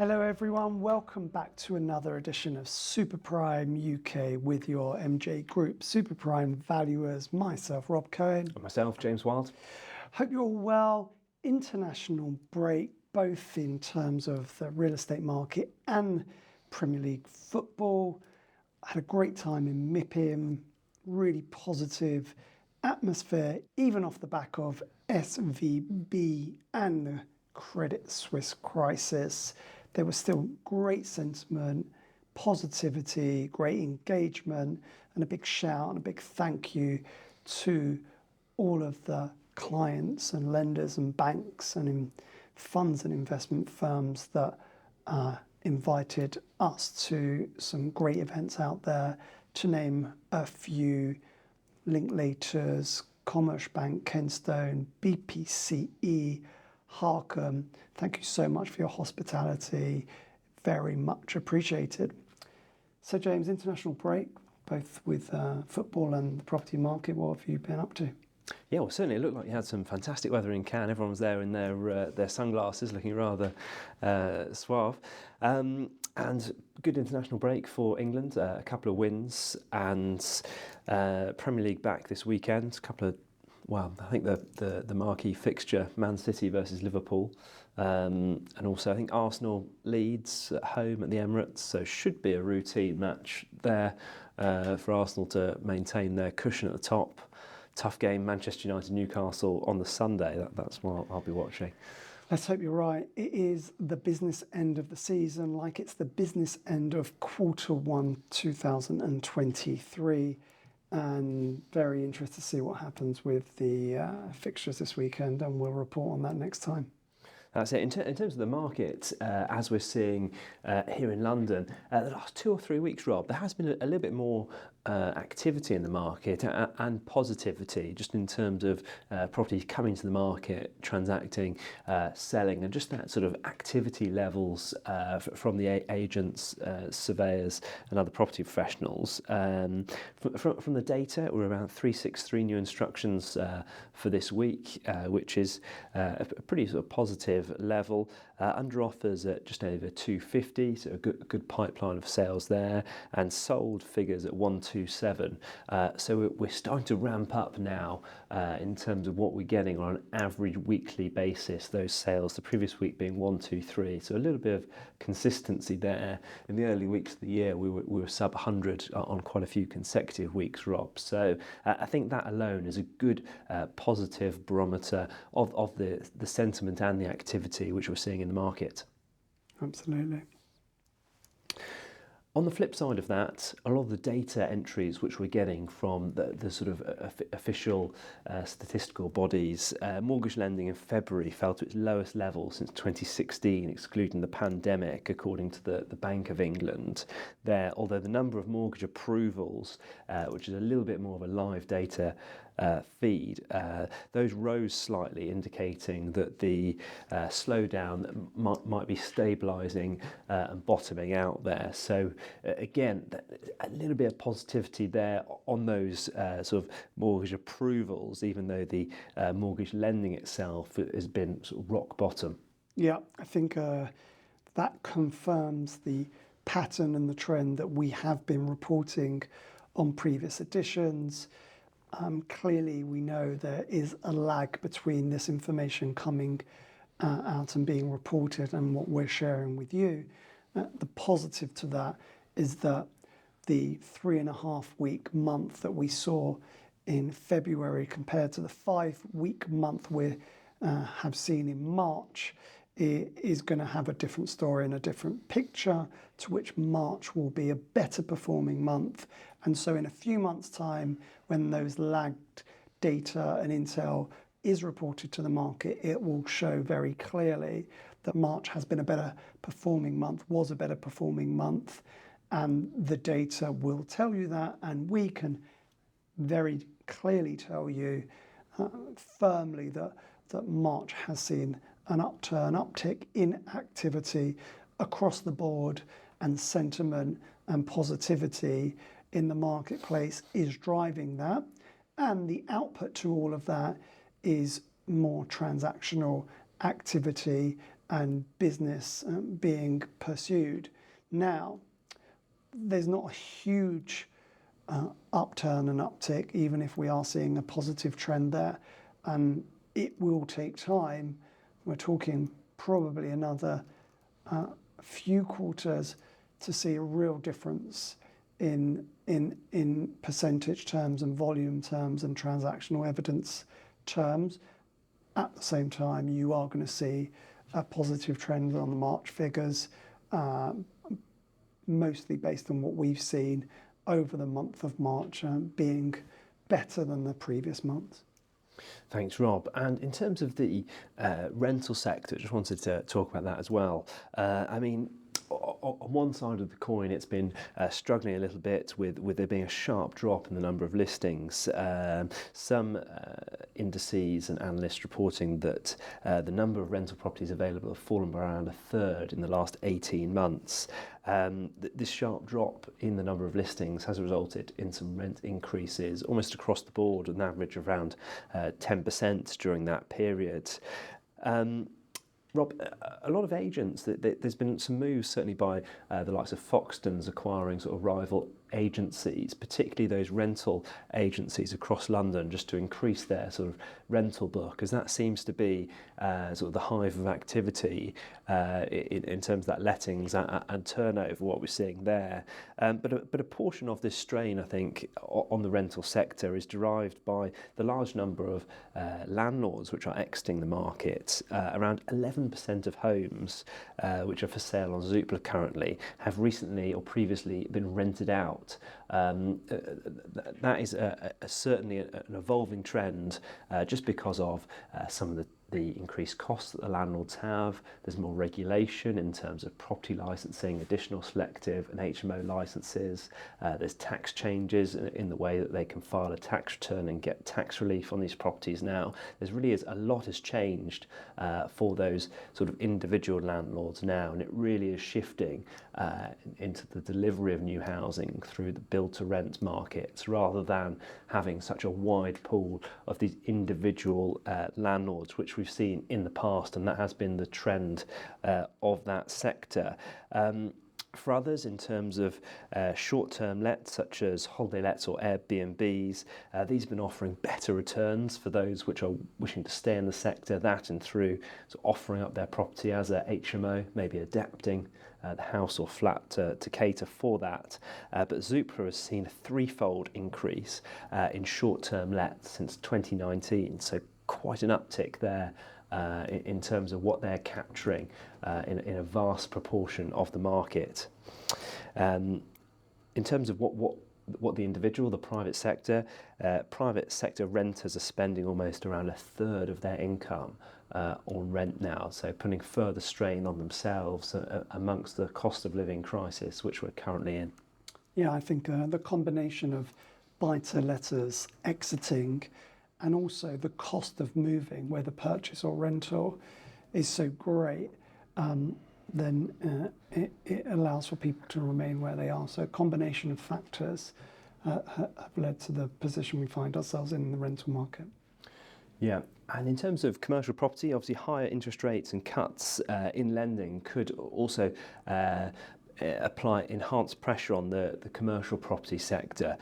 Hello everyone, welcome back to another edition of Super Prime UK with your MJ Group Super Prime valuers, myself Rob Cohen. And myself, James Wild. Hope you're all well. International break, both in terms of the real estate market and Premier League football. I had a great time in MIPIM, really positive atmosphere, even off the back of SVB and the Credit Suisse crisis. There was still great sentiment, positivity, great engagement, and a big shout and a big thank you to all of the clients and lenders and banks and funds and investment firms that invited us to some great events out there. To name a few: Linklaters, Commerzbank, Kenstone, BPCE, Harkham. Thank you so much for your hospitality. Very much appreciated. So James, international break, both with football and the property market. What have you been up to? Yeah, well, certainly it looked like you had some fantastic weather in Cannes. Everyone was there in their sunglasses, looking rather suave. And good international break for England. A couple of wins and Premier League back this weekend. I think the marquee fixture, Man City versus Liverpool, and also I think Arsenal Leeds at home at the Emirates, so should be a routine match there for Arsenal to maintain their cushion at the top. Tough game, Manchester United Newcastle on the Sunday. That's what I'll be watching. Let's hope you're right. It is the business end of the season, like it's the business end of Q1 2023. And very interested to see what happens with the fixtures this weekend, and we'll report on that next time. That's it. In terms of the market, as we're seeing here in London, the last 2 or 3 weeks, Rob, there has been a little bit more activity in the market and positivity, just in terms of properties coming to the market, transacting, selling, and just that sort of activity levels from the agents, surveyors, and other property professionals. From the data, we're around 363 new instructions for this week, which is a pretty sort of positive level. Under offers at just over 250, so a good pipeline of sales there, and sold figures at 127. So we're starting to ramp up now in terms of what we're getting on an average weekly basis, those sales, the previous week being 123. So a little bit of consistency there. In the early weeks of the year, we were sub 100 on quite a few consecutive weeks, Rob. So I think that alone is a good positive barometer of the sentiment and the activity which we're seeing in the market. Absolutely. On the flip side of that, a lot of the data entries which we're getting from the sort of official statistical bodies, mortgage lending in February fell to its lowest level since 2016, excluding the pandemic, according to the Bank of England. Although the number of mortgage approvals, which is a little bit more of a live data feed, those rose slightly, indicating that the slowdown might be stabilising and bottoming out there. So again, a little bit of positivity there on those sort of mortgage approvals, even though the mortgage lending itself has been sort of rock bottom. Yeah, I think that confirms the pattern and the trend that we have been reporting on previous editions. Clearly, we know there is a lag between this information coming out and being reported and what we're sharing with you. The positive to that is that the 3.5-week month that we saw in February compared to the 5-week month we have seen in March is going to have a different story and a different picture, to which March will be a better performing month. And so in a few months' time, when those lagged data and intel is reported to the market, it will show very clearly that March has been a better performing month, was a better performing month, and the data will tell you that, and we can very clearly tell you firmly that March has seen an uptick in activity across the board, and sentiment and positivity in the marketplace is driving that. And the output to all of that is more transactional activity and business being pursued. Now, there's not a huge upturn and uptick, even if we are seeing a positive trend there, and it will take time. We're talking probably another few quarters to see a real difference in percentage terms and volume terms and transactional evidence terms. At the same time, you are going to see a positive trend on the March figures, mostly based on what we've seen over the month of March being better than the previous months. Thanks, Rob. And in terms of the rental sector, just wanted to talk about that as well. I mean, on one side of the coin, it's been struggling a little bit with there being a sharp drop in the number of listings. Some indices and analysts reporting that the number of rental properties available have fallen by around a third in the last 18 months. This sharp drop in the number of listings has resulted in some rent increases almost across the board, an average of around 10% during that period. Rob, a lot of agents, there's been some moves certainly by the likes of Foxtons acquiring sort of rival agencies, particularly those rental agencies across London, just to increase their sort of rental book, as that seems to be sort of the hive of activity in terms of that lettings and turnover, what we're seeing there. But a portion of this strain, I think, on the rental sector is derived by the large number of landlords which are exiting the market. Around 11% of homes which are for sale on Zoopla currently have recently or previously been rented out. That is certainly an evolving trend just because of some of the increased costs that the landlords have. There's more regulation in terms of property licensing, additional selective and HMO licenses. There's tax changes in the way that they can file a tax return and get tax relief on these properties now. A lot has changed for those sort of individual landlords now, and it really is shifting into the delivery of new housing through the build-to-rent markets, rather than having such a wide pool of these individual landlords, which we've seen in the past, and that has been the trend of that sector. For others, in terms of short-term lets, such as holiday lets or Airbnbs, these have been offering better returns for those which are wishing to stay in the sector, that and through offering up their property as a HMO, maybe adapting the house or flat to cater for that. But Zoopla has seen a threefold increase in short-term lets since 2019, so quite an uptick there in terms of what they're capturing in a vast proportion of the market. In terms of what the individual, the private sector renters are spending almost around a third of their income on rent now, so putting further strain on themselves amongst the cost of living crisis which we're currently in. Yeah, I think the combination of buy-to-letters exiting and also the cost of moving, whether purchase or rental, is so great, then it allows for people to remain where they are. So a combination of factors have led to the position we find ourselves in the rental market. Yeah, and in terms of commercial property, obviously higher interest rates and cuts in lending could also apply enhanced pressure on the commercial property sector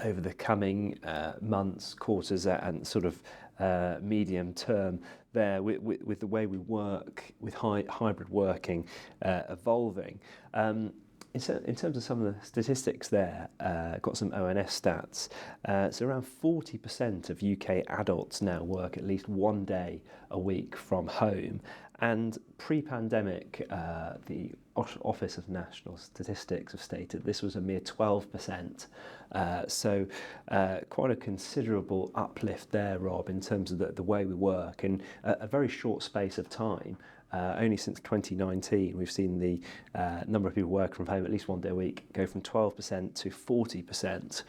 over the coming months, quarters, and sort of medium term there, with the way we work, with hybrid working evolving. In terms of some of the statistics there, got some ONS stats. So around 40% of UK adults now work at least one day a week from home. And pre-pandemic, the Office of National Statistics have stated this was a mere 12%. So quite a considerable uplift there, Rob, in terms of the way we work in a very short space of time. Only since 2019, we've seen the number of people working from home at least one day a week go from 12% to 40%.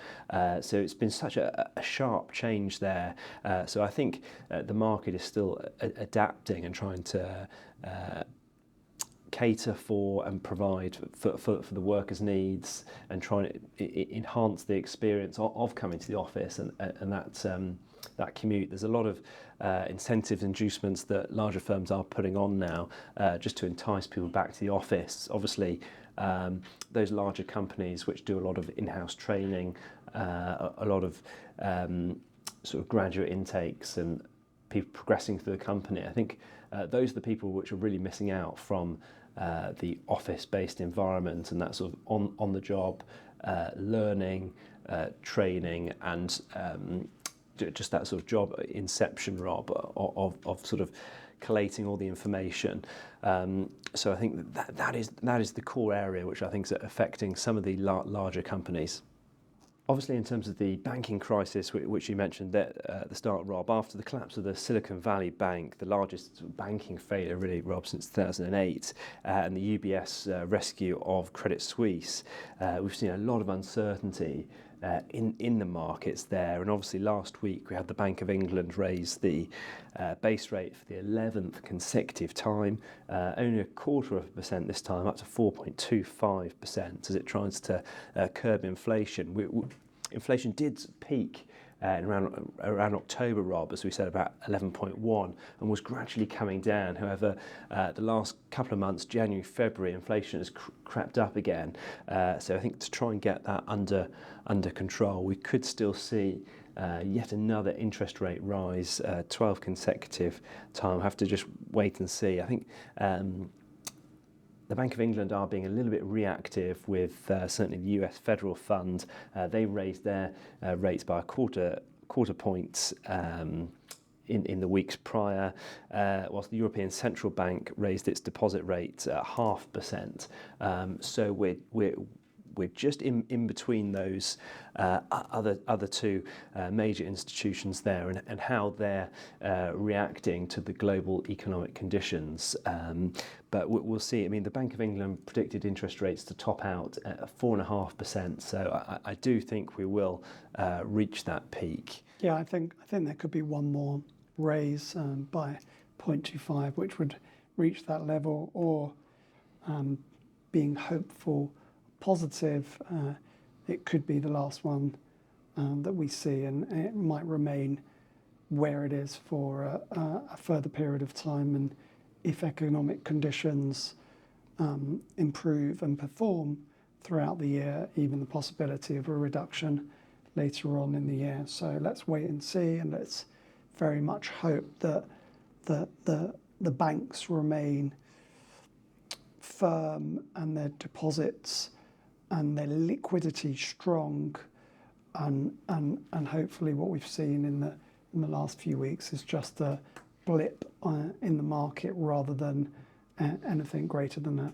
So it's been such a sharp change there. So I think the market is still adapting and trying to cater for and provide for the workers' needs, and try to enhance the experience of coming to the office and that commute. There's a lot of incentives, inducements that larger firms are putting on now just to entice people back to the office. Obviously, those larger companies which do a lot of in-house training, a lot of sort of graduate intakes and people progressing through the company, I think those are the people which are really missing out from the office-based environment and that sort of on-the-job learning, training, and just that sort of job inception, Rob, of sort of collating all the information. So I think that is the core area which I think is affecting some of the larger companies. Obviously, in terms of the banking crisis, which you mentioned at the start, Rob, after the collapse of the Silicon Valley Bank, the largest banking failure really, Rob, since 2008, and the UBS rescue of Credit Suisse, we've seen a lot of uncertainty in the markets there. And obviously last week we had the Bank of England raise the base rate for the 11th consecutive time, only 0.25% this time, up to 4.25%, as it tries to curb inflation. Inflation did peak around October, Rob, as we said, about 11.1, and was gradually coming down. However, the last couple of months, January, February, inflation has crept up again. So I think to try and get that under control, we could still see yet another interest rate rise, 12 consecutive time. Have to just wait and see. I think the Bank of England are being a little bit reactive with certainly the US Federal Fund. They raised their rates by a quarter point in the weeks prior, whilst the European Central Bank raised its deposit rate at 0.5%. So we're just in between those other two major institutions there, and how they're reacting to the global economic conditions. But we'll see. I mean, the Bank of England predicted interest rates to top out at 4.5%. So I do think we will reach that peak. Yeah, I think there could be one more raise by 0.25, which would reach that level, or being hopeful, positive, it could be the last one that we see, and it might remain where it is for a further period of time. And if economic conditions improve and perform throughout the year, even the possibility of a reduction later on in the year. So let's wait and see, and let's very much hope that the banks remain firm and their deposits and their liquidity strong, and hopefully what we've seen in the last few weeks is just a blip in the market rather than anything greater than that.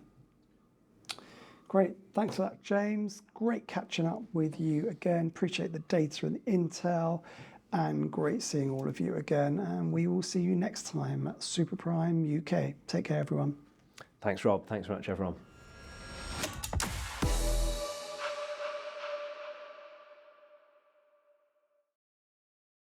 Great, thanks for that, James. Great catching up with you again. Appreciate the data and the intel, and great seeing all of you again. And we will see you next time at Super Prime UK. Take care, everyone. Thanks, Rob. Thanks very much, everyone.